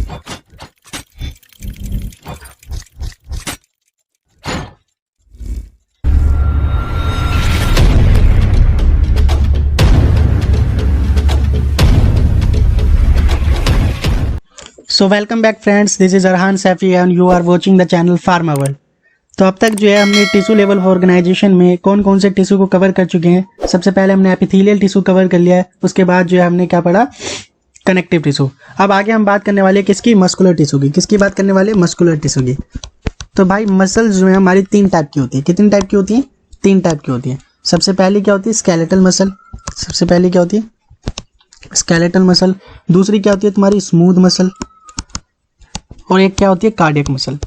So welcome back friends, this is Arhan Saifi and you are watching the channel Pharma World. तो अब तक जो है हमने टिश्यू लेवल ऑर्गेनाइजेशन में कौन कौन से टिश्यू को कवर कर चुके हैं। सबसे पहले हमने एपिथेलियल टिश्यू कवर कर लिया है, उसके बाद जो है हमने क्या पढ़ा, कनेक्टिव टिश्यू। अब आगे हम बात करने वाले किसकी, मस्कुलर टिश्यू की। किसकी बात करने वाले, मस्कुलर टिश्यू की। तो भाई मसल्स जो है हमारी 3 टाइप की होती है। कितनी टाइप की होती है, 3 टाइप की होती है। सबसे पहली क्या होती है, स्केलेटल मसल। सबसे पहली क्या होती है, स्केलेटल मसल। दूसरी क्या होती है तुम्हारी, स्मूथ मसल। और एक क्या होती है, कार्डियक मसल।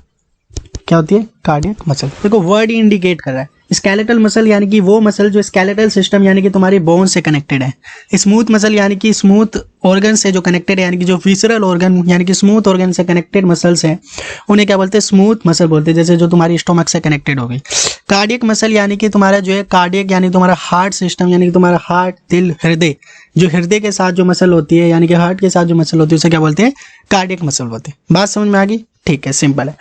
क्या होती है, कार्डियक मसल। देखो वर्ड ही इंडिकेट कर रहा है। स्केलेटल मसल यानी कि वो मसल जो स्केलेटल सिस्टम यानी कि तुम्हारे बोन से कनेक्टेड है। स्मूथ मसल यानी कि स्मूथ ऑर्गन से जो कनेक्टेड है, यानी कि जो विसरल ऑर्गन यानी कि स्मूथ ऑर्गन से कनेक्टेड मसल्स हैं, उन्हें क्या बोलते हैं, स्मूथ मसल बोलते हैं। जैसे जो तुम्हारी स्टोमक से कनेक्टेड हो गई। कार्डियक मसल यानी कि तुम्हारा जो है कार्डियक यानी तुम्हारा हार्ट सिस्टम, यानी कि तुम्हारा हार्ट, दिल, हृदय, जो हृदय के साथ जो मसल होती है यानी कि हार्ट के साथ जो मसल होती है उसे क्या बोलते हैं, कार्डियक मसल बोलते हैं। बात समझ में आ गई, ठीक है, सिंपल है।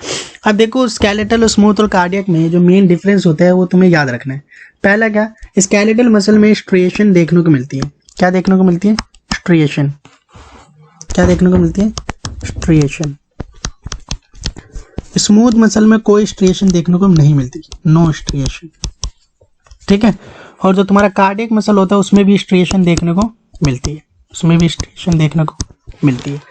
अब देखो स्केलेटल और स्मूथ और कार्डियक में जो मेन डिफरेंस होता है वो तुम्हें याद रखना है। पहला क्या, स्केलेटल मसल में स्ट्रिएशन देखने को मिलती है। क्या देखने को मिलती है, स्ट्रिएशन। क्या देखने को मिलती है, स्ट्रिएशन। स्मूथ मसल में कोई स्ट्रिएशन देखने को नहीं मिलती, नो स्ट्रिएशन, ठीक है। और जो तुम्हारा कार्डियक मसल होता है उसमें भी स्ट्रिएशन देखने को मिलती है, उसमें भी स्ट्रिएशन देखने को मिलती है।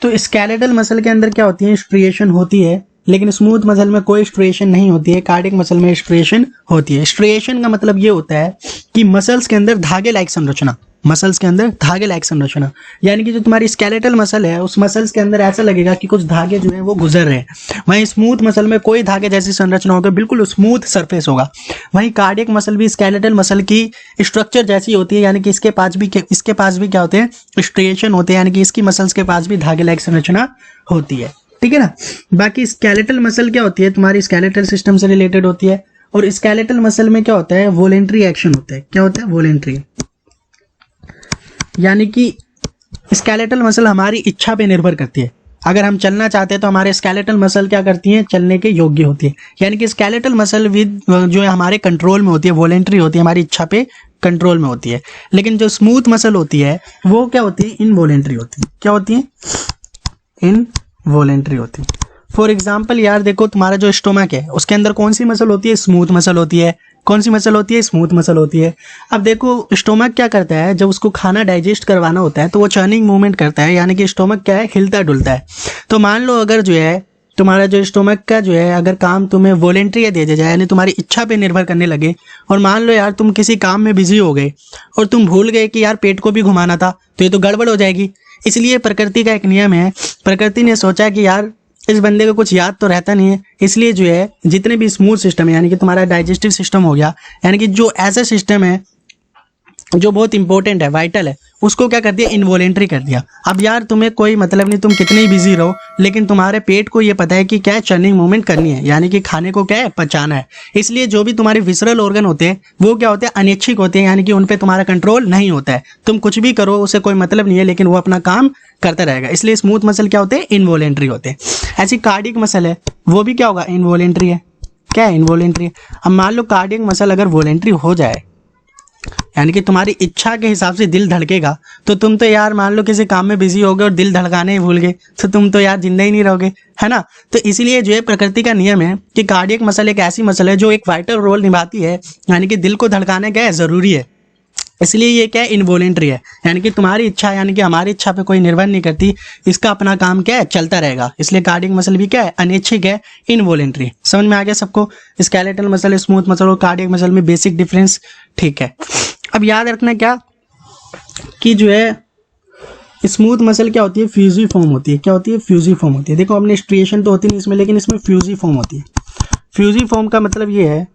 तो स्केलेटल मसल के अंदर क्या होती है, स्ट्रिएशन होती है, लेकिन स्मूथ मसल में कोई स्ट्रिएशन नहीं होती है। कार्डियक मसल में स्ट्रिएशन होती है। स्ट्रिएशन का मतलब ये होता है कि मसल्स के अंदर धागे लाइक संरचना, मसल्स के अंदर धागे लाइक संरचना, यानी कि जो तुम्हारी स्केलेटल मसल है उस मसल्स के अंदर ऐसा लगेगा कि कुछ धागे जो हैं वो गुजर रहे हैं। वहीं स्मूथ मसल में कोई धागे जैसी संरचना होगी, बिल्कुल स्मूथ सरफेस होगा। वहीं कार्डियक मसल भी स्केलेटल मसल की स्ट्रक्चर जैसी होती है, यानी कि इसके पास भी क्या होते हैं, स्ट्रिएशन होते हैं, यानी कि इसकी मसल्स के पास भी धागे लाइक संरचना होती है, ठीक है ना। बाकी स्केलेटल मसल क्या होती है, तुम्हारी स्केलेटल सिस्टम से रिलेटेड होती है। और स्केलेटल मसल में क्या होता है, वॉलेंट्री एक्शन होता है। क्या होता है, वॉलेंट्री, यानी कि स्केलेटल मसल हमारी इच्छा पे निर्भर करती है। अगर हम चलना चाहते हैं तो हमारे स्केलेटल मसल क्या करती हैं, चलने के योग्य होती है। यानी कि स्केलेटल मसल विद जो है हमारे कंट्रोल में होती है, वॉलेंट्री होती है, हमारी इच्छा पे कंट्रोल में होती है। लेकिन जो स्मूथ मसल होती है वो क्या होती है, इनवॉलेंट्री होती है। क्या होती है, इनवॉलेंट्री होती है। फॉर एग्जाम्पल यार देखो, तुम्हारा जो स्टोमक है उसके अंदर कौन सी मसल होती है, स्मूथ मसल होती है। कौन सी मसल होती है, स्मूथ मसल होती है। अब देखो स्टोमक क्या करता है, जब उसको खाना डाइजेस्ट करवाना होता है तो वो चर्निंग मूवमेंट करता है, यानी कि स्टोमक क्या है, हिलता डुलता है। तो मान लो अगर जो है तुम्हारा जो स्टोमक का जो है अगर काम तुम्हें वॉलेंट्री दे दिया जाए, यानी तुम्हारी इच्छा पे निर्भर करने लगे, और मान लो यार तुम किसी काम में बिजी हो गए और तुम भूल गए कि यार पेट को भी घुमाना था, तो ये तो गड़बड़ हो जाएगी। इसलिए प्रकृति का एक नियम है, प्रकृति ने सोचा कि यार इस बंदे को कुछ याद तो रहता नहीं है, इसलिए जो है जितने भी स्मूथ सिस्टम है, यानी कि तुम्हारा डाइजेस्टिव सिस्टम हो गया, यानी कि जो ऐसा सिस्टम है जो बहुत इंपॉर्टेंट है, वाइटल है, उसको क्या कर दिया, इनवॉलेंट्री कर दिया। अब यार तुम्हें कोई मतलब नहीं, तुम कितने ही बिजी रहो, लेकिन तुम्हारे पेट को ये पता है कि क्या चर्निंग मूवमेंट करनी है, यानी कि खाने को क्या है, पचाना है। इसलिए जो भी तुम्हारे विसरल ऑर्गन होते हैं वो क्या होते हैं, अनैच्छिक होते हैं, यानी कि उन पर तुम्हारा कंट्रोल नहीं होता है। तुम कुछ भी करो उसे कोई मतलब नहीं है, लेकिन वो अपना काम करता रहेगा। इसलिए स्मूथ मसल क्या होते हैं, इनवॉलेंट्री होते हैं। ऐसी कार्डियक मसल है वो भी क्या होगा, इनवॉलेंट्री है। क्या है, इनवॉलेंट्री है। अब मान लो कार्डियक मसल अगर वॉलेंट्री हो जाए, यानी कि तुम्हारी इच्छा के हिसाब से दिल धड़केगा, तो तुम तो यार मान लो किसी काम में बिजी हो गए और दिल धड़काने ही भूल गए, तो तुम तो यार जिंदा ही नहीं रहोगे, है ना। तो इसीलिए जो है प्रकृति का नियम है कि कार्डियक मसल एक ऐसी मसल है जो एक वाइटल रोल निभाती है, यानी कि दिल को धड़काने क्या है, जरूरी है। इसलिए ये क्या है, इनवॉलेंट्री है, यानी कि तुम्हारी इच्छा यानी कि हमारी इच्छा पे कोई निर्भर नहीं करती, इसका अपना काम क्या है, चलता रहेगा। इसलिए कार्डियक मसल भी क्या है, अनैच्छिक है, इनवॉलेंट्री। समझ में आ गया सबको, स्केलेटल मसल, स्मूथ मसल और कार्डियक मसल में बेसिक डिफरेंस, ठीक है। अब याद रखना क्या कि जो है स्मूथ मसल क्या होती है, फ्यूजिफॉर्म होती है। क्या होती है, फ्यूजिफॉर्म होती है। देखो हमने स्ट्रिएशन तो होती नहीं इसमें, लेकिन इसमें फ्यूजिफॉर्म होती है। फ्यूजिफॉर्म का मतलब ये है,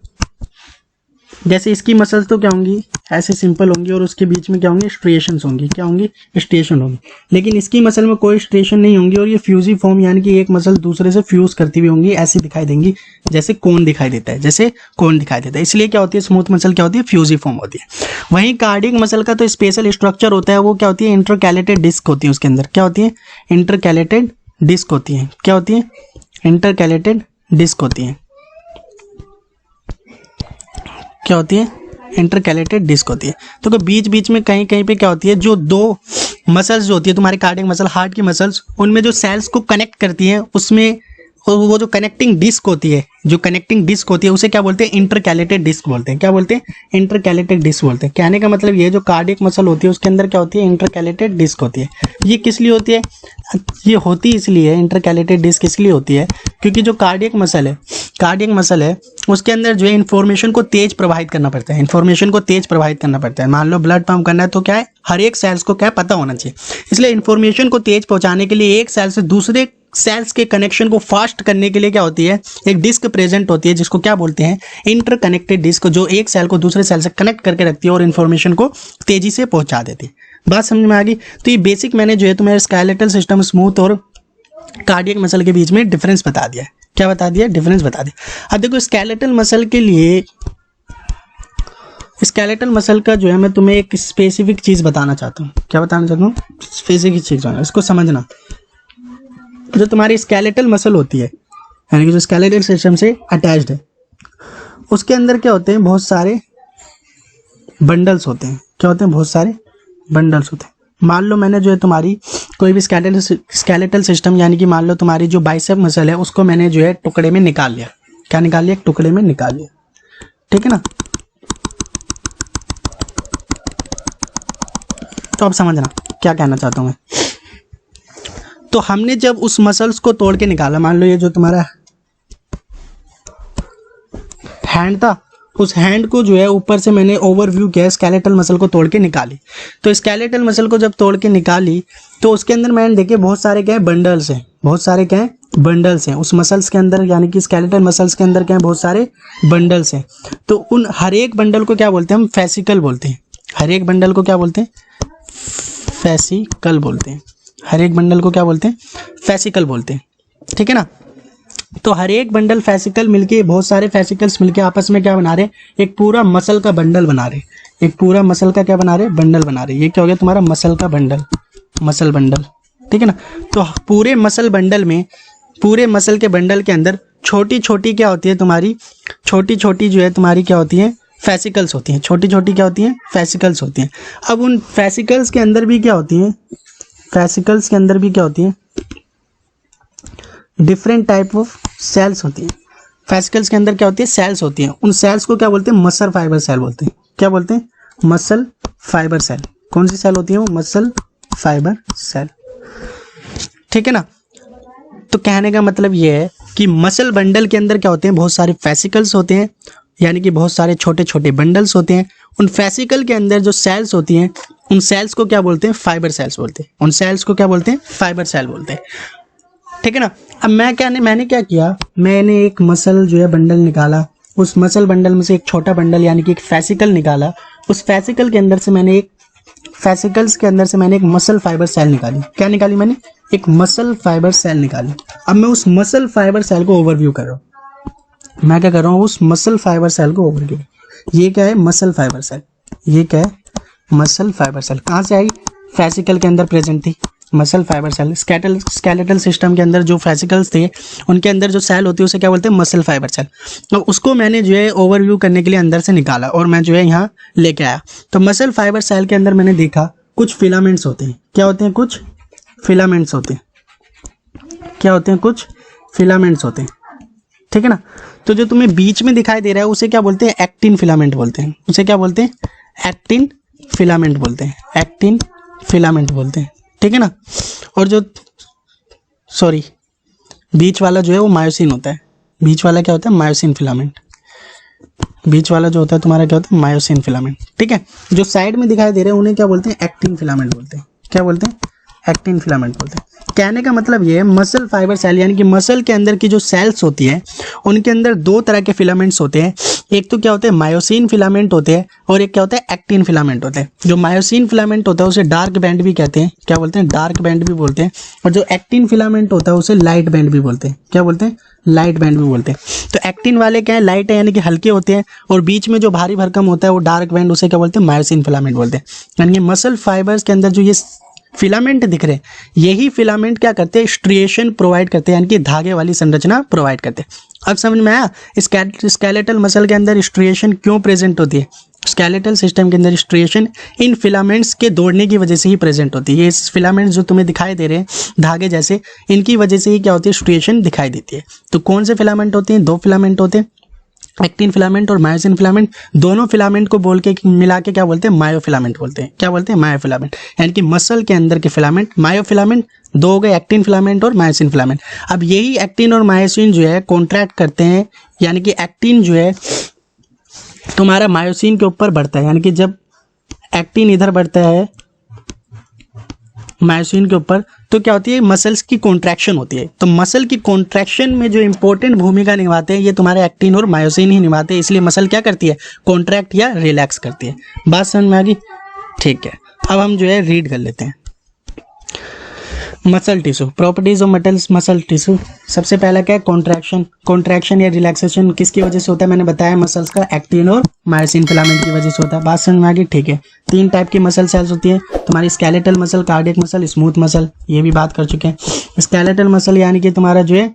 जैसे इसकी मसल्स तो क्या होंगी, ऐसे सिंपल होंगी, और उसके बीच में क्या होंगे, स्ट्रिएशंस होंगी। क्या होंगी, स्ट्रिएशन होंगी। लेकिन इसकी मसल में कोई स्ट्रिएशन नहीं होंगी, और ये फ्यूजिफॉर्म यानी कि एक मसल दूसरे से फ्यूज करती हुई होंगी, ऐसी दिखाई देंगी, जैसे कोन दिखाई देता है, जैसे कोन दिखाई देता है। इसलिए क्या होती है, स्मूथ मसल क्या होती है, फ्यूजिफॉर्म होती है। वहीं कार्डियक मसल का तो स्पेशल स्ट्रक्चर होता है, वो क्या होती है, इंटरकैलेटेड डिस्क होती है उसके अंदर। क्या होती है, इंटरकैलेटेड डिस्क होती हैं। क्या होती हैं? इंटरकैलेटेड डिस्क होती हैं। क्या होती है? इंटरकैलेटेड डिस्क होती है। तो बीच बीच में कहीं कहीं पे क्या होती है, जो दो मसल्स जो होती है तुम्हारे कार्डियक मसल, हार्ट की मसल्स, उनमें जो सेल्स को कनेक्ट करती हैं, उसमें वो जो कनेक्टिंग डिस्क होती है, जो कनेक्टिंग डिस्क होती है उसे क्या बोलते हैं? इंटरकैलेटेड डिस्क बोलते हैं। क्या बोलते हैं? इंटरकैलेटेड डिस्क बोलते हैं। कहने का मतलब ये जो कार्डियक मसल होती है उसके अंदर क्या होती है? इंटरकैलेटेड डिस्क होती है। ये किस लिए होती है? ये होती इसलिए इंटरकैलेटेड डिस्क इसलिए होती है क्योंकि जो कार्डियक मसल है उसके अंदर जो है इन्फॉर्मेशन को तेज प्रवाहित करना पड़ता है। इन्फॉर्मेशन को तेज प्रवाहित करना पड़ता है। मान लो ब्लड पंप करना है तो क्या है, हर एक सेल्स को क्या पता होना चाहिए। इसलिए इन्फॉर्मेशन को तेज पहुंचाने के लिए एक सेल से दूसरे सेल्स के कनेक्शन को फास्ट करने के लिए क्या होती है, एक डिस्क प्रेजेंट होती है जिसको क्या बोलते हैं? इंटरकनेक्टेड डिस्क, जो एक सेल को दूसरे सेल से कनेक्ट करके रखती है और इन्फॉर्मेशन को तेजी से पहुंचा देती है। बात समझ में आ गई? तो ये बेसिक मैंने जो है तुम्हारे स्केलेटल सिस्टम, स्मूथ और कार्डियक मसल के बीच में डिफरेंस बता दिया है। क्या बता दिया? डिफरेंस बता दिया। अब देखो स्केलेटल मसल के लिए, स्केलेटल मसल का जो है मैं तुम्हें एक स्पेसिफिक चीज़ बताना चाहता हूँ। क्या बताना चाहता हूँ? स्पेसिफिक चीज़, इसको समझना। जो तुम्हारी स्केलेटल मसल होती है, यानी कि जो स्केलेटल सिस्टम से अटैच्ड है, उसके अंदर क्या होते हैं? बहुत सारे बंडल्स होते हैं। क्या होते हैं? बहुत सारे बंडल्स होते हैं। मान लो मैंने जो है तुम्हारी कोई भी स्केलेटल सिस्टम, यानी कि मान लो तुम्हारी जो बाइसेप मसल है उसको मैंने जो है टुकड़े में निकाल लिया। क्या निकाल लिया? टुकड़े में निकाल लिया। ठीक है ना? तो अब समझना क्या कहना चाहता हूँ मैं। तो हमने जब उस मसल्स को तोड़ के निकाला, मान लो ये जो तुम्हारा हैंड था, उस हैंड को जो है ऊपर से मैंने ओवरव्यू किया, स्केलेटल मसल को तोड़ के निकाली। तो स्केलेटल मसल को जब तोड़ के निकाली तो उसके अंदर मैंने देखे बहुत सारे क्या है? बंडल्स हैं। बहुत सारे क्या है? बंडल्स हैं उस मसल्स के अंदर, यानी कि स्केलेटल मसल्स के अंदर क्या है? बहुत सारे बंडल्स हैं। तो उन हर एक बंडल को क्या बोलते हैं? हम फेसिकल बोलते हैं। हर एक बंडल को क्या बोलते हैं? फेसिकल बोलते हैं। हर एक बंडल को क्या बोलते हैं? फेसिकल बोलते हैं। ठीक है ना? तो हर एक बंडल फेसिकल मिलके, बहुत सारे फेसिकल्स मिलके आपस में क्या बना रहे? एक पूरा मसल का बंडल बना रहे। एक पूरा मसल का क्या बना रहे? बंडल बना रहे। ये क्या हो गया तुम्हारा? मसल का बंडल, मसल बंडल। ठीक है ना? तो पूरे मसल बंडल में, पूरे मसल के बंडल के अंदर छोटी छोटी क्या होती है तुम्हारी? छोटी छोटी जो है तुम्हारी क्या होती है? फेसिकल्स होती हैं। छोटी छोटी क्या होती हैं? फेसिकल्स होती हैं। अब उन फेसिकल्स के अंदर भी क्या होती हैं? फेसिकल्स के अंदर भी क्या होती है? डिफरेंट टाइप ऑफ सेल्स होती हैं। फेसिकल्स के अंदर क्या होती है? सेल्स होती हैं। उन सेल्स को क्या बोलते हैं? मसल फाइबर सेल बोलते हैं। क्या बोलते हैं? Muscle fibre cell. कौन सी सेल होती है वो? Muscle fibre cell. ठीक है ना? तो कहने का मतलब ये है कि मसल बंडल के अंदर क्या होते हैं? बहुत सारे फेसिकल्स होते हैं, यानी कि बहुत सारे छोटे छोटे बंडल्स होते हैं। उन फेसिकल के अंदर जो सेल्स होती हैं, उन सेल्स को क्या बोलते हैं? फाइबर सेल्स बोलते हैं। उन सेल्स को क्या बोलते हैं? फाइबर सेल बोलते हैं। ठीक है ना? अब मैंने क्या किया? मैंने एक मसल जो है बंडल निकाला। उस मसल बंडल में से एक छोटा बंडल, यानी कि एक फेसिकल निकाला। उस फेसिकल के अंदर से मैंने एक मसल फाइबर सेल निकाली। क्या निकाली मैंने? एक मसल फाइबर सेल निकाली। अब मैं उस मसल फाइबर सेल को ओवरव्यू कर रहा हूँ। मैं क्या कर रहा हूँ? उस मसल फाइबर सेल को ओवरव्यू। ये क्या है? Muscle fibre cell. ये क्या है? Muscle fibre cell. कहाँ से आई? फेसिकल के अंदर प्रेजेंट थी muscle fibre cell. Skeletal system के अंदर जो फेसिकल्स थे उनके अंदर जो सेल होती है उसे क्या बोलते हैं? Muscle fibre cell. तो उसको मैंने जो है ओवरव्यू करने के लिए अंदर से निकाला और मैं जो है यहाँ लेके आया। तो मसल फाइबर सेल के अंदर मैंने देखा कुछ फिलामेंट्स होते हैं। क्या होते हैं? कुछ फिलामेंट्स होते हैं। क्या होते हैं? कुछ फिलामेंट्स होते हैं। ठीक है ना? तो जो तुम्हें बीच में दिखाई दे रहा है उसे क्या बोलते हैं? एक्टिन फिलामेंट बोलते हैं। उसे क्या बोलते हैं? एक्टिन फिलामेंट बोलते हैं। एक्टिन फिलामेंट बोलते हैं। ठीक है ना? और जो बीच वाला जो है वो मायोसिन होता है। बीच वाला क्या होता है? Myosin filament. बीच वाला जो होता है तुम्हारा क्या होता है? Myosin filament. ठीक है? जो साइड में दिखाई दे रहे हैं उन्हें क्या बोलते हैं? एक्टिन फिलामेंट बोलते हैं। क्या बोलते हैं? एक्टिन फिलामेंट बोलते हैं। कहने का मतलब ये है, मसल फाइबर सेल यानी कि मसल के अंदर की जो सेल्स होती है उनके अंदर दो तरह के फिलामेंट्स होते हैं। एक तो क्या होते हैं? मायोसिन फिलामेंट होते हैं और एक क्या होता है? एक्टिन फिलामेंट होते हैं। जो मायोसिन फिलामेंट होता है उसे डार्क बैंड भी कहते हैं। क्या बोलते हैं? डार्क बैंड भी बोलते हैं। और जो एक्टिन फिलामेंट होता है उसे लाइट बैंड भी बोलते हैं। क्या बोलते हैं? लाइट बैंड भी बोलते हैं। तो एक्टिन वाले क्या है? लाइट है, यानी कि हल्के होते हैं, और बीच में जो भारी भरकम होता है वो डार्क बैंड, उसे क्या बोलते हैं? मायोसिन फिलामेंट बोलते हैं। यानी कि मसल फाइबर्स के अंदर जो ये फिलामेंट दिख रहे हैं, यही फिलामेंट क्या करते हैं, स्ट्रिएशन प्रोवाइड करते हैं, यानी कि धागे वाली संरचना प्रोवाइड करते हैं। अब समझ में आया स्केलेटल मसल के अंदर स्ट्रिएशन क्यों प्रेजेंट होती है। स्केलेटल सिस्टम के अंदर स्ट्रिएशन इन फिलामेंट्स के दौड़ने की वजह से ही प्रेजेंट होती है। ये फिलामेंट्स जो तुम्हें दिखाई दे रहे हैं धागे जैसे, इनकी वजह से ही क्या होती है, स्ट्रिएशन दिखाई देती है। तो कौन से फिलामेंट होते हैं, दो फिलामेंट होते हैं, एक्टिन फिलामेंट और मायोसिन फिलामेंट। दोनों फिलामेंट को बोल के मिला के क्या बोलते हैं, मायोफिलामेंट बोलते हैं। क्या बोलते हैं, मायोफिलामेंट, यानी कि मसल के अंदर के फिलामेंट। मायोफिलामेंट दो हो गए, एक्टिन फिलामेंट और मायोसिन फिलामेंट। अब यही एक्टिन और मायोसिन जो है कॉन्ट्रैक्ट करते हैं, यानी कि एक्टिन जो है तुम्हारा मायोसिन के ऊपर बढ़ता है, यानी कि जब एक्टिन इधर बढ़ता है मायोसिन के ऊपर तो क्या होती है, मसल्स की कॉन्ट्रैक्शन होती है। तो मसल की कॉन्ट्रैक्शन में जो इंपॉर्टेंट भूमिका निभाते हैं ये तुम्हारे एक्टिन और मायोसिन ही निभाते हैं, इसलिए मसल क्या करती है, कॉन्ट्रैक्ट या रिलैक्स करती है। बात समझ में आ गई, ठीक है। अब हम जो है रीड कर लेते हैं muscle tissue, properties of muscle tissue. सबसे पहला क्या है, कॉन्ट्रैक्शन। कॉन्ट्रैक्शन या रिलैक्सेशन किसकी वजह से होता है, मैंने बताया मसल्स का एक्टिन और मायोसिन फिलामेंट की वजह से होता है। बात समझ में आ गई, ठीक है। तीन टाइप की मसल सेल्स होती है तुम्हारी, skeletal muscle, cardiac muscle, smooth muscle, ये भी बात कर चुके हैं। स्केलेटल मसल यानी कि तुम्हारा जो है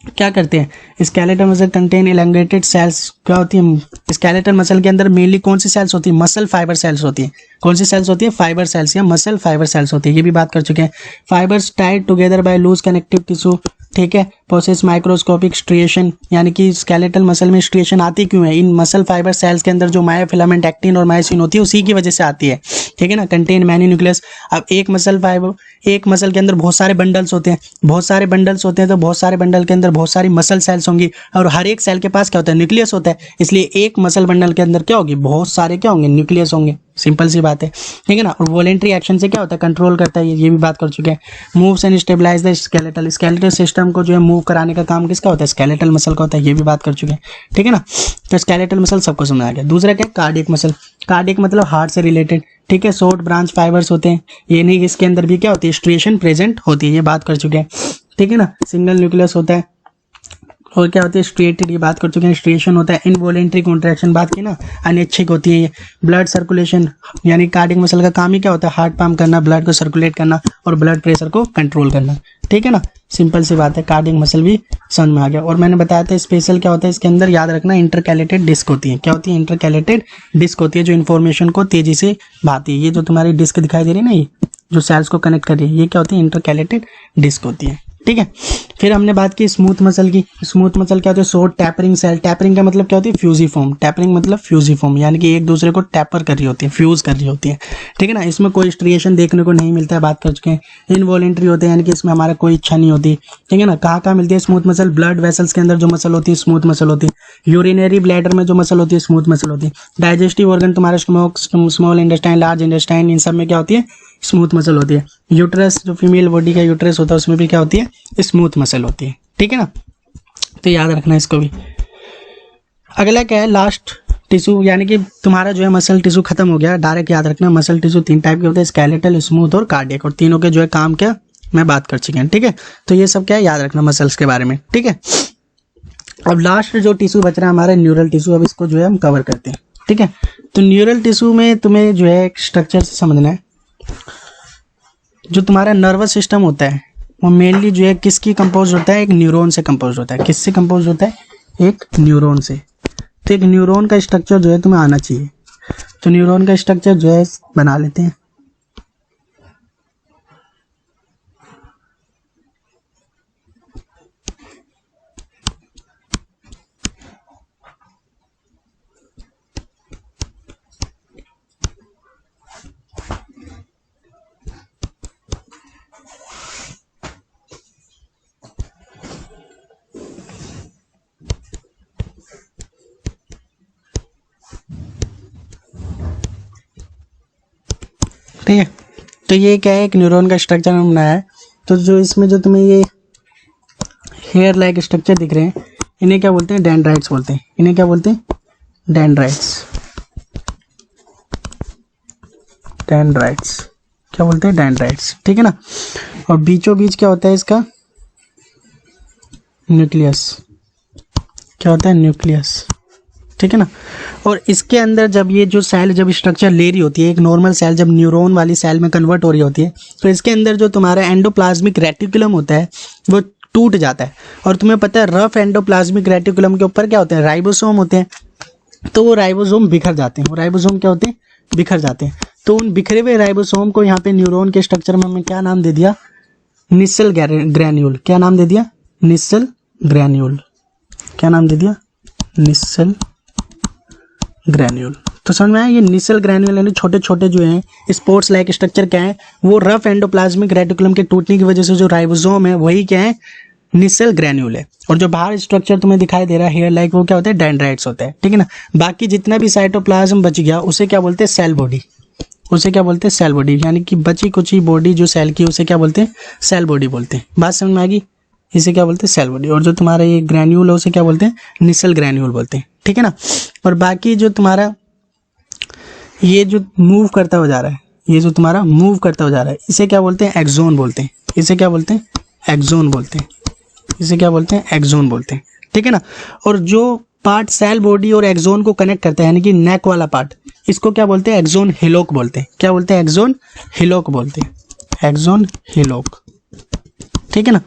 क्या करते हैं, स्केलेटल मसल कंटेन एलंगेटेड सेल्स। क्या होती है स्केलेटल मसल के अंदर, मेनली कौन सी सेल्स होती है, मसल फाइबर सेल्स होती है। कौन सी सेल्स होती है, फाइबर सेल्स या मसल फाइबर सेल्स होती है, ये भी बात कर चुके हैं। Fibres tied together by loose connective tissue, ठीक है। प्रोसेस माइक्रोस्कोपिक स्ट्रिएशन, यानी कि स्केलेटल मसल में स्ट्रिएशन आती क्यों है, इन मसल फाइबर सेल्स के अंदर जो मायोफिलामेंट, एक्टिन और मायोसिन होती है उसी की वजह से आती है, ठीक है ना। Contain many nucleus. अब एक मसल फाइबर, एक मसल के अंदर बहुत सारे बंडल्स होते हैं, बहुत सारे बंडल्स होते हैं, तो बहुत सारे बंडल के अंदर बहुत सारी मसल सेल्स होंगी, और हर एक सेल के पास क्या होता है, न्यूक्लियस होता है। इसलिए एक मसल बंडल के अंदर क्या होगी, बहुत सारे क्या होंगे, न्यूक्लियस होंगे। सिंपल सी बात है, ठीक है ना। और वॉलेंट्री एक्शन से क्या होता है, कंट्रोल करता है, ये भी बात कर चुके हैं। Moves and stabilise the skeletal, skeletal system को जो है मूव कराने का काम किसका होता है, स्केलेटल मसल का होता है, ये भी बात कर चुके हैं, ठीक है ना। तो स्केलेटल मसल सबको समझ आ गया। दूसरा क्या, कार्डियक मसल। कार्डियक मतलब हार्ट से रिलेटेड, ठीक है। शॉर्ट ब्रांच फाइबर्स होते हैं, ये नहीं, इसके अंदर भी क्या होती है, स्ट्रिएशन प्रेजेंट होती है, ये बात कर चुके हैं, ठीक है ना। सिंगल न्यूक्लियस होता है, और क्या होती है, स्ट्रिएटेड, ये बात कर चुके हैं। स्ट्रिएशन होता है, इनवॉलेंट्री कॉन्ट्रैक्शन बात की ना, अनैच्छिक होती है ये। ब्लड सर्कुलेशन, यानी कार्डियक मसल का काम ही क्या होता है, हार्ट पंप करना, ब्लड को सर्कुलेट करना और ब्लड प्रेशर को कंट्रोल करना, ठीक है ना। सिंपल सी बात है, कार्डियक मसल भी समझ में आ गया। और मैंने बताया था स्पेशल क्या होता है इसके अंदर, याद रखना, इंटरकैलेटेड डिस्क होती है। क्या होती है, इंटरकैलेटेड डिस्क होती है, जो इन्फॉर्मेशन को तेजी से भाती है। ये जो तुम्हारी डिस्क दिखाई दे रही है ना, ये जो सेल्स को कनेक्ट कर रही है, ये क्या होती है, इंटरकैलेटेड डिस्क होती है, ठीक है। फिर हमने बात की स्मूथ मसल की। स्मूथ मसल क्या होती है, शॉर्ट टैपरिंग सेल। टैपरिंग का मतलब क्या होती है, फ्यूजिफॉर्म। टैपरिंग मतलब फ्यूजिफॉर्म, यानी कि एक दूसरे को टैपर कर रही होती है, फ्यूज कर रही होती है, ठीक है ना। इसमें कोई स्ट्रिएशन देखने को नहीं मिलता है, बात कर चुके हैं। इनवॉलेंट्री होते हैं, यानी कि इसमें हमारा कोई इच्छा नहीं होती, ठीक है ना। कहाँ कहाँ मिलती है स्मूथ मसल, ब्लड वेसल्स के अंदर जो मसल होती है स्मूथ मसल होती है। यूरिनरी ब्लैडर में जो मसल होती है स्मूथ मसल होती है। डाइजेस्टिव ऑर्गन तुम्हारा स्मॉल इंटेस्टाइन, लार्ज इंटेस्टाइन, इन सब में क्या होती है, स्मूथ मसल होती है। यूट्रस, जो फीमेल बॉडी का यूट्रस होता है उसमें भी क्या होती है, स्मूथ मसल होती है, ठीक है ना। तो याद रखना इसको भी। अगला क्या है, लास्ट टिश्यू, यानी कि तुम्हारा जो है मसल टिश्यू खत्म हो गया। डायरेक्ट याद रखना, मसल टिश्यू तीन टाइप के होते हैं, स्केलेटल, स्मूथ और कार्डियक, और तीनों के जो है काम क्या मैं बात कर चुके हैं, ठीक है। तो ये सब क्या है, याद रखना मसल्स के बारे में, ठीक है। अब लास्ट जो टिश्यू बच रहा है हमारा, न्यूरल टिश्यू, अब इसको जो है हम कवर करते हैं, ठीक है। तो न्यूरल टिश्यू में तुम्हें जो है एक स्ट्रक्चर से समझना है। जो तुम्हारा नर्वस सिस्टम होता है वो मेनली जो है किसकी कंपोज होता है, एक न्यूरॉन से कंपोज होता है। किससे कंपोज होता है, एक न्यूरॉन से। तो एक न्यूरॉन का स्ट्रक्चर जो है तुम्हें आना चाहिए। तो न्यूरॉन का स्ट्रक्चर जो है बना लेते हैं। ठीक है, तो ये क्या है, एक न्यूरॉन का स्ट्रक्चर हमने बनाया है। तो जो इसमें जो तुम्हें ये हेयर लाइक स्ट्रक्चर दिख रहे हैं, इन्हें क्या बोलते हैं, डेंड्राइट्स बोलते हैं। इन्हें क्या बोलते हैं, डेंड्राइट्स। डेंड्राइट्स क्या बोलते हैं, डेंड्राइट्स, ठीक है ना। और बीचों बीच क्या होता है इसका, न्यूक्लियस। क्या होता है, न्यूक्लियस। ठीक है ना। और इसके अंदर जब ये जो सेल जब स्ट्रक्चर ले रही होती है, एक नॉर्मल सेल जब न्यूरॉन वाली सेल में कन्वर्ट हो रही होती है, तो इसके अंदर जो तुम्हारा एंडोप्लाज्मिक रेटिकुलम होता है वो टूट जाता है। और तुम्हें पता है रफ एंडोप्लाज्मिक रेटिकुलम के ऊपर क्या होते हैं, राइबोसोम होते हैं। तो वो राइबोसोम बिखर जाते हैं। वो राइबोसोम क्या होते हैं, बिखर जाते हैं। तो उन बिखरे हुए राइबोसोम को यहाँ पे न्यूरॉन के स्ट्रक्चर में हमने क्या नाम दे दिया, निसल ग्रैन्यूल। क्या नाम दे दिया, निसल ग्रैन्यूल। क्या नाम दे दिया, निसल ग्रैन्यूल। तो समझ में आया, ये निसल ग्रैन्यूल यानी छोटे छोटे जो हैं स्पोर्ट्स लाइक स्ट्रक्चर क्या है, वो रफ एंडोप्लाज्मिक रेटिकुलम के टूटने की वजह से जो राइबोसोम है वही क्या है, निसल ग्रैन्यूल है। और जो बाहर स्ट्रक्चर तुम्हें दिखाई दे रहा है हेयर लाइक, वो क्या होता है, डेंड्राइट्स होता है। ठीक है ना। बाकी जितना भी साइटोप्लाज्म बच गया उसे क्या बोलते हैं, सेल बॉडी। उसे क्या बोलते हैं, सेल बॉडी। यानी कि बची कुची बॉडी जो सेल की, उसे क्या बोलते हैं, सेल बॉडी बोलते हैं। बात समझ में आएगी, इसे क्या बोलते हैं, सेल बॉडी। और जो तुम्हारा ये ग्रैन्यूल है उसे क्या बोलते हैं, निसल ग्रैन्यूल बोलते हैं। ठीक है ना। और बाकी जो तुम्हारा ये जो मूव करता हुआ जा रहा है, ये जो तुम्हारा मूव करता हुआ जा रहा है, इसे क्या बोलते हैं, एक्सोन बोलते हैं। इसे क्या बोलते हैं, एक्सोन बोलते हैं। इसे क्या बोलते हैं, एक्सोन बोलते हैं। ठीक है ना। और जो पार्ट सेल बॉडी और एक्सोन को कनेक्ट करता है यानी कि नेक वाला पार्ट, इसको क्या बोलते हैं, एक्सोन हिलोक बोलते हैं। क्या बोलते हैं, एक्सोन हिलोक बोलते हैं। एक्सोन हिलोक। ठीक है ना।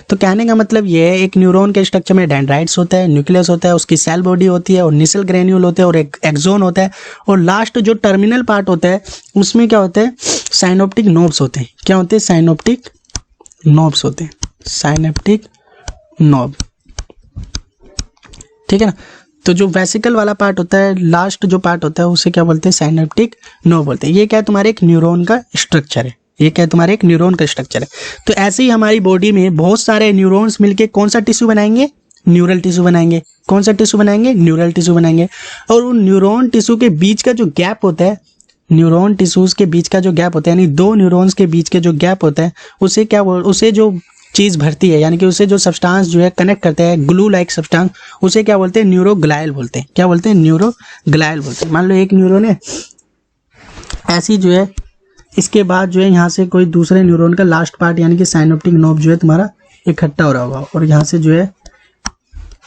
तो कहने का मतलब ये है, एक न्यूरॉन के स्ट्रक्चर में डेंड्राइट्स होता है, न्यूक्लियस होता है, उसकी सेल बॉडी होती है, और निसल ग्रैन्यूल होते हैं, और एक एक्सोन होता है, और लास्ट जो टर्मिनल पार्ट होता है उसमें क्या होता है, साइनोप्टिक नोब्स होते हैं। क्या होते हैं, साइनोप्टिक नोब्स होते हैं। Synaptic knob. ठीक है ना। तो जो वेसिकल वाला पार्ट होता है, लास्ट जो पार्ट होता है, उसे क्या बोलते हैं, साइनेप्टिक नोब बोलते हैं। ये क्या है, तुम्हारे एक न्यूरॉन का स्ट्रक्चर है। ये क्या है, तुम्हारे एक न्यूरॉन का स्ट्रक्चर है। तो ऐसे ही हमारी बॉडी में बहुत सारे न्यूरॉन्स मिलके कौन सा टिश्यू बनाएंगे, न्यूरल टिश्यू बनाएंगे। कौन सा टिश्यू बनाएंगे, न्यूरल टिश्यू बनाएंगे। और उन न्यूरॉन टिश्यू के बीच का जो गैप होता है, न्यूरॉन टिश्यूज के बीच का जो गैप होता है, यानी दो न्यूरॉन्स के बीच के जो गैप होता है, उसे क्या उसे जो चीज भरती है, यानी कि उसे जो सब्सटेंस जो है कनेक्ट करता है, ग्लू लाइक सब्सटेंस, उसे क्या बोलते हैं, न्यूरोग्लायल बोलते हैं। क्या बोलते हैं, न्यूरोग्लायल बोलते हैं। मान लो एक न्यूरॉन है ऐसी जो है, इसके बाद जो है यहाँ से कोई दूसरे न्यूरॉन का लास्ट पार्ट यानी कि साइनोप्टिक नोब जो है तुम्हारा इकट्ठा हो रहा होगा, और यहाँ से जो है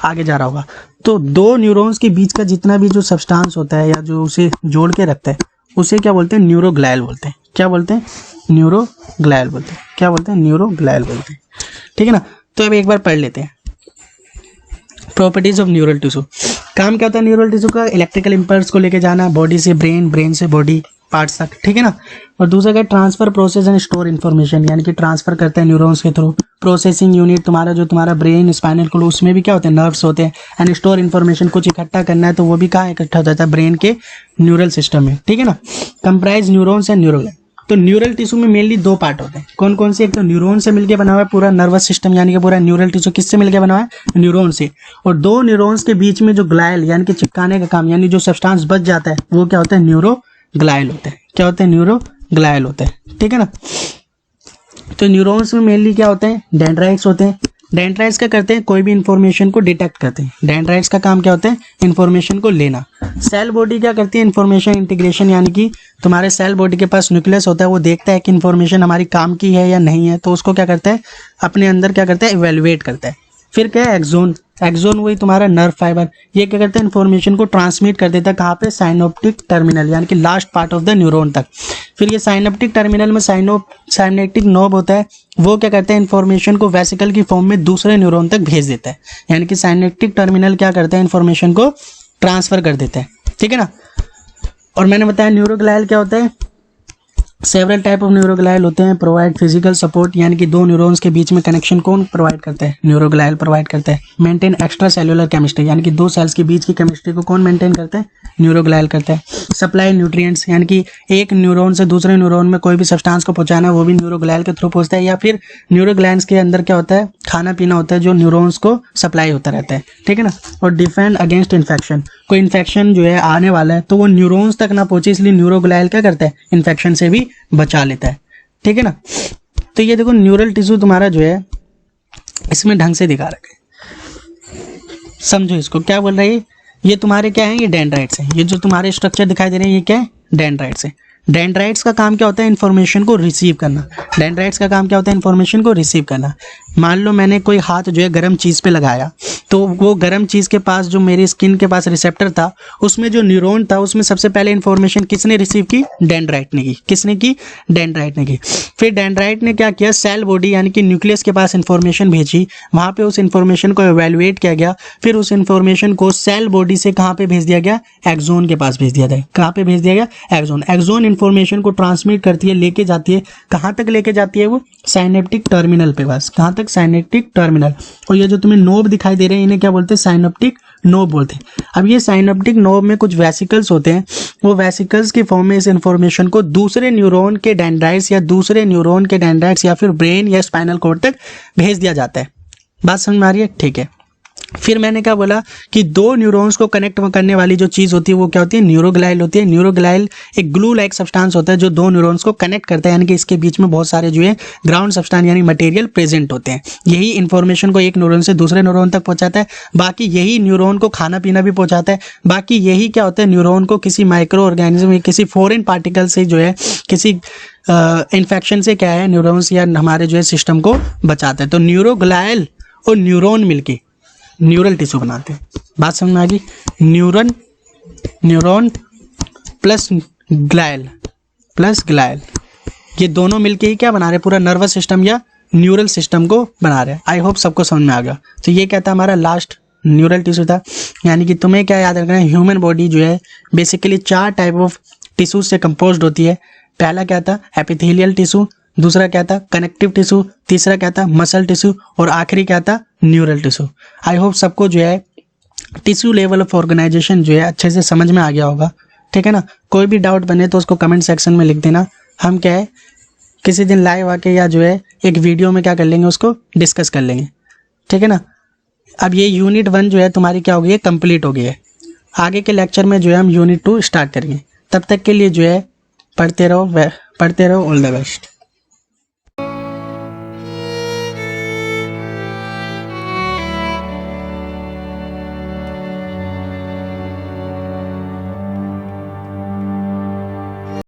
आगे जा रहा होगा। तो दो न्यूरॉन्स के बीच का जितना भी जो सब्सटेंस होता है या जो उसे जोड़ के रखता है, उसे क्या बोलते हैं, न्यूरोग्लायल बोलते हैं। क्या बोलते हैं, न्यूरोग्लायल बोलते हैं। क्या बोलते हैं, न्यूरोग्लायल बोलते हैं। ठीक है ना। तो अब एक बार पढ़ लेते हैं प्रॉपर्टीज ऑफ न्यूरल टिश्यू। काम क्या होता है न्यूरल टिश्यू का, इलेक्ट्रिकल इंपल्स को लेके जाना बॉडी से ब्रेन, ब्रेन से बॉडी पार्ट्स तक। ठीक है ना। और दूसरा क्या, transfer, process and store information, यानी कि ट्रांसफर करता है न्यूरॉन्स के थ्रू। प्रोसेसिंग यूनिट तुम्हारा जो तुम्हारा ब्रेन, स्पाइनल कॉर्ड, उसमें भी क्या होते हैं, नर्व्स होते हैं। एंड स्टोर इन्फॉर्मेशन, कुछ इकट्ठा करना है तो वो भी कहाँ इकट्ठा हो जाता है, ब्रेन के न्यूरल सिस्टम में। ठीक है ना। Comprise neurons and neural. तो न्यूरल टिश्यू में मेनली दो पार्ट होते हैं। कौन कौन से, एक तो न्यूरॉन से मिलकर बना हुआ है पूरा नर्वस सिस्टम, यानी कि पूरा न्यूरल टिश्यू किससे मिलकर बना हुआ है, न्यूरॉन से। और दो न्यूरॉन्स के बीच में जो ग्लायल यानी कि चिपकाने का काम, यानी जो सब्सटेंस बच जाता है, वो क्या होता है, न्यूरोग्लायल होता है। क्या होता है, न्यूरोग्लायल होता है। ठीक है ना। तो न्यूरॉन्स में मेनली क्या होते हैं, डेंड्राइट्स होते हैं। डेंड्राइट्स क्या करते हैं, कोई भी इंफॉर्मेशन को डिटेक्ट करते हैं। डेंड्राइट्स का काम क्या होता है, इंफॉर्मेशन को लेना। सेल बॉडी क्या करती है, इंफॉर्मेशन इंटीग्रेशन, यानी कि तुम्हारे सेल बॉडी के पास न्यूक्लियस होता है, वो देखता है कि इंफॉर्मेशन हमारी काम की है या नहीं है, तो उसको क्या करता है, अपने अंदर क्या करता है, इवेलुएट करता है। फिर क्या है, एक्सोन। एक्सोन वही तुम्हारा नर्व फाइबर, ये क्या करता है, इन्फॉर्मेशन को ट्रांसमिट कर देता है कहाँ पे, साइनोप्टिक टर्मिनल, यानी कि last part of the neuron तक। फिर ये साइनोप्टिक टर्मिनल में साइनेप्टिक नोब होता है, वो क्या करता है, इन्फॉर्मेशन को वेसिकल की फॉर्म में दूसरे न्यूरॉन तक भेज देता है। यानी कि साइनेप्टिक टर्मिनल क्या करता है, इन्फॉर्मेशन को ट्रांसफर कर देता है। ठीक है ना। और मैंने बताया न्यूरोग्लायल क्या होता है, सेवरल टाइप ऑफ न्यूरोग्लायल होते हैं। प्रोवाइड फिजिकल सपोर्ट, यानी कि दो न्यूरॉन्स के बीच में कनेक्शन कौन प्रोवाइड करता है, न्यूरोग्लायल प्रोवाइड करता है। मेंटेन एक्स्ट्रा सेलुलर केमिस्ट्री, यानी कि दो सेल्स के बीच की केमिस्ट्री को कौन मेंटेन करता है, न्यूरोग्लायल करता है। सप्लाई न्यूट्रिएंट्स, यानी कि एक न्यूरॉन से दूसरे न्यूरॉन में कोई भी सब्सटेंस को पहुंचाना है, वो भी न्यूरोग्लायल के थ्रू पहुंचता है। या फिर न्यूरोग्लैंड्स के अंदर क्या होता है, खाना पीना होता है जो न्यूरॉन्स को सप्लाई होता रहता है। ठीक है ना। और डिफेंड अगेंस्ट इन्फेक्शन, कोई इन्फेक्शन जो है आने वाला है तो वो न्यूरॉन्स तक ना पहुंचे, इसलिए न्यूरोग्लायल क्या करता है, इन्फेक्शन से भी बचा लेता है। ठीक है ना। तो ये देखो न्यूरल टिश्यू तुम्हारा जो है इसमें ढंग से दिखा रखा है, समझो इसको। क्या बोल रहा है ये तुम्हारे क्या है, ये डेंड्राइट्स हैं। ये जो तुम्हारे स्ट्रक्चर दिखाई दे रहे हैं ये क्या है, डेंड्राइट्स है। डेंड्राइट्स का काम क्या होता है, इन्फॉर्मेशन को रिसीव करना। डेंड्राइट्स का काम क्या होता है, इन्फॉर्मेशन को रिसीव करना। मान लो मैंने कोई हाथ जो है गर्म चीज़ पे लगाया, तो वो गर्म चीज़ के पास जो मेरी स्किन के पास रिसेप्टर था, उसमें जो न्यूरॉन था उसमें सबसे पहले इन्फॉर्मेशन किसने रिसीव की? डेंड्राइट ने की। किसने की? डेंड्राइट ने की। फिर डेंड्राइट ने क्या किया? सेल बॉडी यानी कि न्यूक्लियस के पास इन्फॉर्मेशन भेजी, वहाँ पे उस इन्फॉर्मेशन को एवेल्युएट किया गया, फिर उस इन्फॉर्मेशन को सेल बॉडी से कहाँ पे भेज दिया गया? एक्सोन के पास भेज दिया गया। कहाँ पे भेज दिया गया? एक्सोन। एक्सोन इन्फॉर्मेशन को ट्रांसमिट करती है, लेके जाती है, कहाँ तक लेके जाती है वो? साइनेप्टिक टर्मिनल पे पास। कहाँ तक? Synaptic terminal. और ये जो तुम्हें नोब दिखाई दे रहे हैं इन्हें क्या बोलते हैं? साइनेप्टिक नोब बोलते हैं। अब ये साइनेप्टिक नोब में कुछ वेसिकल्स होते हैं, वो वेसिकल्स के फॉर्म में इस इंफॉर्मेशन को दूसरे न्यूरॉन के डेंड्राइट्स या फिर ब्रेन या स्पाइनल कॉर्ड तक भेज दिया जाता है। बात समझ में आ रही है? ठीक है। फिर मैंने क्या बोला कि दो न्यूरॉन्स को कनेक्ट करने वाली जो चीज़ होती है वो क्या होती है? न्यूरोग्लाइल होती है। न्यूरोग्लाइल एक ग्लू लाइक सब्सटेंस होता है जो दो न्यूरॉन्स को कनेक्ट करता है, यानी कि इसके बीच में बहुत सारे जो है ग्राउंड सब्सटेंस यानी मटेरियल प्रेजेंट होते हैं। यही इन्फॉर्मेशन को एक न्यूरॉन से दूसरे न्यूरॉन तक पहुंचाता है। बाकी यही न्यूरॉन को खाना पीना भी पहुंचाता है। बाकी यही क्या होता है? न्यूरॉन को किसी माइक्रो ऑर्गेनिज्म, किसी फॉरेन पार्टिकल से जो है, किसी इन्फेक्शन से क्या है, न्यूरॉन्स या हमारे जो है सिस्टम को बचाता है। तो न्यूरोग्लाइल और न्यूरॉन मिलके न्यूरल टिश्यू बनाते हैं। बात समझ में आ गई? न्यूरॉन प्लस ग्लाइल ये दोनों मिलके ही क्या बना रहे हैं? पूरा नर्वस सिस्टम या न्यूरल सिस्टम को बना रहे हैं। आई होप सबको समझ में आ गया। तो ये क्या था? हमारा लास्ट न्यूरल टिश्यू था। यानी कि तुम्हें क्या याद रखना है? ह्यूमन बॉडी जो है बेसिकली 4 टाइप ऑफ टिश्यूज से कंपोज्ड होती है। पहला क्या था? Epithelial tissue. दूसरा क्या था? Connective tissue. तीसरा क्या था? Muscle tissue. और आखिरी क्या था? Neural tissue. आई होप सबको जो है टिश्यू लेवल ऑफ ऑर्गेनाइजेशन जो है अच्छे से समझ में आ गया होगा। ठीक है ना? कोई भी डाउट बने तो उसको कमेंट सेक्शन में लिख देना। हम क्या है किसी दिन लाइव आके या जो है एक वीडियो में क्या कर लेंगे, उसको डिस्कस कर लेंगे। ठीक है ना? अब ये यूनिट 1 जो है तुम्हारी क्या हो गई है? कंप्लीट हो गई है। आगे के लेक्चर में जो है हम यूनिट 2 स्टार्ट करेंगे। तब तक के लिए जो है पढ़ते रहो। All the best.